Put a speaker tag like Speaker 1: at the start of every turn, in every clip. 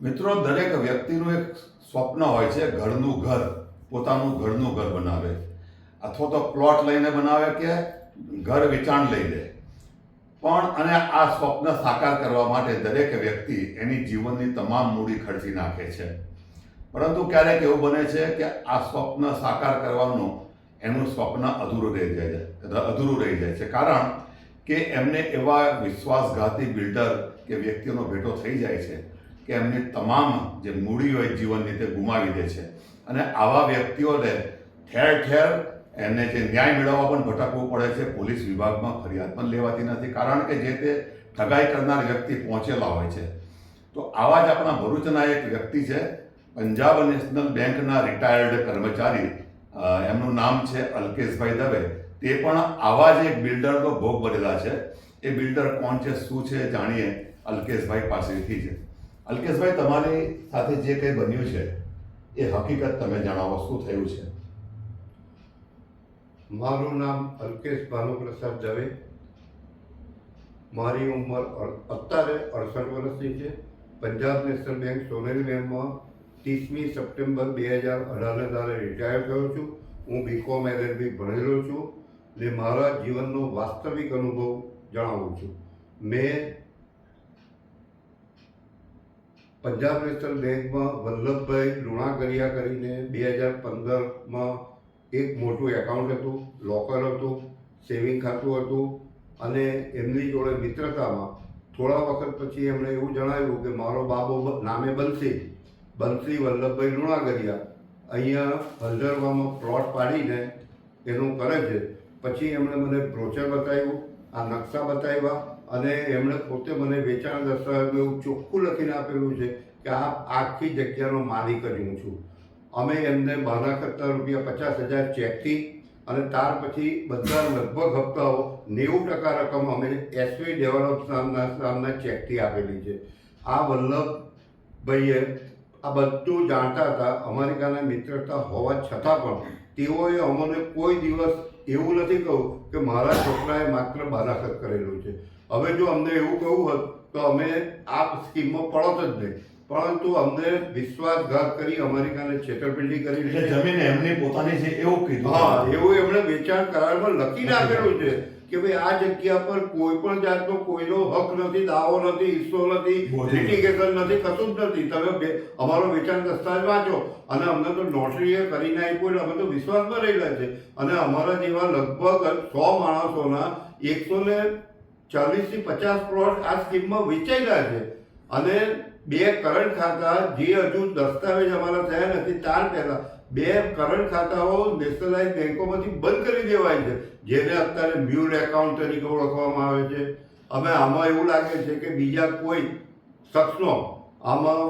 Speaker 1: મિત્રો, દરેક વ્યક્તિનું એક સ્વપ્ન હોય છે, ઘરનું ઘર, પોતાનું ઘરનું ઘર બનાવે અથવા તો પ્લોટ લઈને બનાવે કે ઘર વેચાણ લઈ લે. પણ અને આ સ્વપ્ન સાકાર કરવા માટે દરેક વ્યક્તિ એની જીવનની તમામ મૂડી ખર્ચી નાખે છે. પરંતુ ક્યારેક એવું બને છે કે આ સ્વપ્ન સાકાર કરવાનું એનું સ્વપ્ન અધૂરું રહી જાય છે, કારણ કે એમને એવા વિશ્વાસઘાતી બિલ્ડર કે વ્યક્તિઓનો ભેટો થઈ જાય છે કે એમની તમામ જે મૂડી હોય જીવનની તે ગુમાવી દે છે. અને આવા વ્યક્તિઓને ઠેર ઠેર એમને જે ન્યાય મેળવવા પણ ભટકવું પડે છે. પોલીસ વિભાગમાં ફરિયાદ પણ લેવાતી નથી, કારણ કે જે તે ઠગાઈ કરનાર વ્યક્તિ પહોંચેલા હોય છે. તો આવા જ આપણા ભરૂચના એક વ્યક્તિ છે, પંજાબ નેશનલ બેંકના રિટાયર્ડ કર્મચારી, એમનું નામ છે અલ્કેશભાઈ દવે. તે પણ આવા જ એક બિલ્ડરનો ભોગ બનેલા છે. એ બિલ્ડર કોણ છે, શું છે, જાણીએ અલ્કેશભાઈ પાસેથી છે. અલ્કેશભાઈ, તમારી સાથે જે કંઈ બન્યું છે એ હકીકત તમે જણાવો, શું થયું છે?
Speaker 2: મારું નામ અલ્કેશ ભાનુપ્રસાદ દવે. મારી ઉંમર અત્યારે 68 વર્ષની છે. પંજાબ નેશનલ બેંક સોનેરી બેંકમાં 30મી સપ્ટેમ્બર 2018 તારે રિટાયર થયો છું. હું બીકોમ LLB ભણેલો છું ને મારા જીવનનો વાસ્તવિક અનુભવ જણાવું છું. મેં પંજાબ નેશનલ બેંકમાં વલ્લભભાઈ લુણાગરિયા કરીને 2015માં એક મોટું એકાઉન્ટ હતું, લોકર હતું, સેવિંગ ખાતું હતું અને એમની જોડે મિત્રતામાં થોડા વખત પછી એમણે એવું જણાવ્યું કે મારો બાબો નામે બંસી વલ્લભભાઈ લુણાગરિયા અહીંયા હલદરવામાં પ્લોટ પાડીને એનું કરે છે. પછી એમણે મને બ્રોચર બતાવ્યું, આ નકશા બતાવ્યા અને એમણે પોતે મને વેચાણ દસ્તાવેજ એવું ચોખ્ખું લખીને આપેલું છે કે આ આખી જગ્યાનો માલિક જ હું છું. અમે એમને બહાના કરતા ₹50,000 ચેકથી અને ત્યાર પછી બધા લગભગ હપ્તાઓ 90% રકમ અમે SV ડેવલપ્સ નામના ચેકથી આપેલી છે. આ વલ્લભભાઈએ આ બધું જાણતા હતા. અમેરિકાના મિત્રતા હોવા છતાં પણ તેઓએ અમને કોઈ દિવસ એવું નથી કહ્યું કે મારા છોકરાએ માત્ર બાનાખત કરેલું છે. હવે જો અમને એવું કહ્યું હોત તો અમે આ સ્કીમમાં પડત જ નહીં, પરંતુ અમને વિશ્વાસઘાત કરી અમેરિકાને છેતરપિંડી કરી છે.
Speaker 1: જમીન એમની પોતાની છે એવું કીધું?
Speaker 2: હા, એવું એમણે વેચાણ કરારમાં લખીને આપેલું છે કે ભાઈ આ જગ્યા પર કોઈ પણ જાતનો કોઈનો હક નથી, દાવો નથી, હિસ્સો નથી, લિટિગેશન નથી, કશું જ નથી. તમે અમારો વેચાણ દસ્તાવેજ વાંચો અને અમને તો નોટરીએ કરીને આપ્યું એટલે અમે તો વિશ્વાસમાં રહેલા છે. અને અમારા જેવા લગભગ 100 માણસોના 140થી 50 પ્લોટ આ સ્કીમમાં વેચાયેલા છે. અને 2 કરંટ ખાતા જે હજુ દસ્તાવેજ અમારા થયા નથી ત્યાર પહેલા 2 કરંટ ખાતાઓ નેશનલાઇઝ બેંકોમાંથી બંધ કરી દેવાય છે, જેને અત્યારે મ્યુલ એકાઉન્ટ તરીકે ઓળખવામાં આવે છે. અમે આમાં એવું લાગે છે કે બીજા કોઈ શખ્સનો આમાં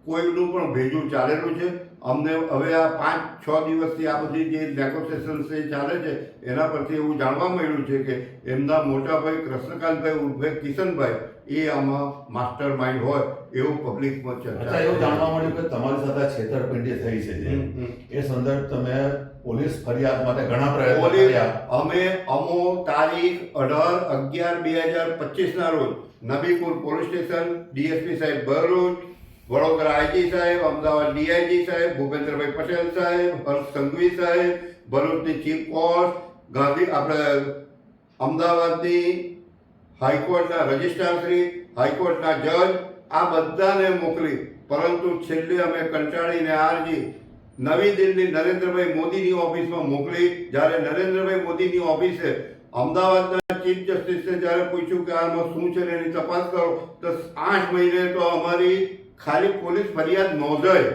Speaker 2: કોઈનું પણ ભેજું ચાલેલું છે. અમને હવે આ 5-6 દિવસથી આ બધી જે નેગોશિએશન ચાલે છે એના પરથી એવું જાણવા મળ્યું છે કે એમના મોટા ભાઈ કૃષ્ણકાંતભાઈ ઉર્ફે કિશનભાઈ એ આમાં માસ્ટર માઇન્ડ હોય એવું પબ્લિકમાં ચર્ચા.
Speaker 1: એવું જાણવા મળ્યું કે તમારી સાથે છેતરપિંડી થઈ છે. એ સંદર્ભ તમે પોલીસ ફરિયાદ માટે ઘણા પ્રયત્નો કર્યા.
Speaker 2: અમો તારીખ 18/11/2025 ના રોજ નબીપુર પોલીસ સ્ટેશન, DSP સાહેબ ભરૂચ, વડોદરા IG સાહેબ, અમદાવાદ DIG સાહેબ, ભૂપેન્દ્રભાઈ પટેલ સાહેબ, હર્ષ સંઘવી સાહેબ, ભરૂચની ચીફ કોર્ટ, આપણે અમદાવાદની હાઈકોર્ટના રજિસ્ટ્રારશ્રી, હાઈકોર્ટના જજ, આ બધાને મોકલી. પરંતુ છેલ્લે અમે કંટાળીને અરજી નવી દિલ્હી નરેન્દ્રભાઈ મોદીની ઓફિસમાં મોકલી. જ્યારે નરેન્દ્રભાઈ મોદીની ઓફિસે અમદાવાદના ચીફ જસ્ટિસને જ્યારે પૂછ્યું કે આમાં શું છે એની તપાસ કરો, તો 8 મહિને તો અમારી ખાલી પોલીસ ફરિયાદ નોંધાય.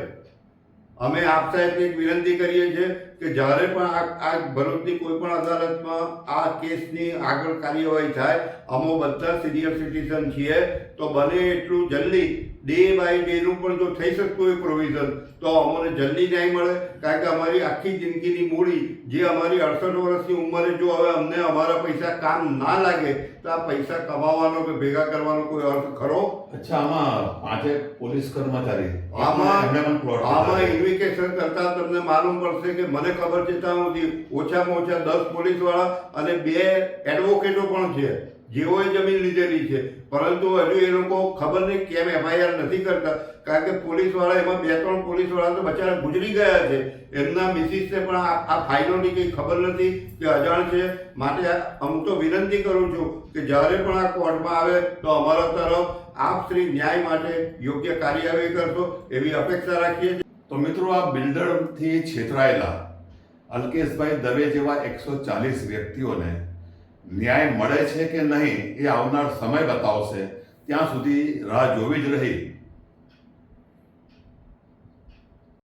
Speaker 2: અમે આપ સાહેબને એક વિનંતી કરીએ છીએ કે જ્યારે પણ આ ભરૂચની કોઈ પણ અદાલતમાં આ કેસની આગળ કાર્યવાહી થાય, અમે બધા સિનિયર સિટીઝન છીએ, તો બને એટલું જલ્દી ડે બાય ડેનું પણ જો થઈ શકતું હોય પ્રોવિઝન તો અમને જલ્દી ન્યાય મળે. કારણ કે અમારી આખી જિંદગીની મૂડી જે અમારી 68 વર્ષની ઉંમરે જો હવે અમને અમારા પૈસા કામ ના લાગે તો આ પૈસા કમાવાનો કે ભેગા કરવાનો કોઈ અર્થ ખરો?
Speaker 1: અચ્છા, આમાં 5 પોલીસ કર્મચારી
Speaker 2: આમાં ઇન્વેસ્ટિગેશન કરતા તમને માલુમ પડશે કે મને ખબર છે ત્યાં સુધી ઓછામાં ઓછા 10 પોલીસવાળા અને 2 એડવોકેટો પણ છે જેઓએ જમીન લીધેલી છે, પરંતુ હજુ એ લોકો ખબર નહીં કેમ એફઆઈઆર નથી કરતા. કારણ કે પોલીસવાળા એમાં 2-3 પોલીસવાળા તો બચારા ગુજરી ગયા છે, એમના મિસિસને પણ આ ફાઇલોની કંઈ ખબર નથી કે અજાણ છે. માટે હું તો વિનંતી કરું છું કે જ્યારે પણ આ કોર્ટમાં આવે તો અમારા તરફ આપ શ્રી ન્યાય માટે યોગ્ય કાર્યવાહી કરશો એવી અપેક્ષા રાખીએ છીએ.
Speaker 1: તો મિત્રો, આ બિલ્ડરથી છેતરાયેલા અલ્કેશભાઈ દવે જેવા 140 વ્યક્તિઓને ન્યાય મળે છે કે નહીં એ આવનાર સમય બતાવશે. ત્યાં સુધી રાહ જોવી જ રહી.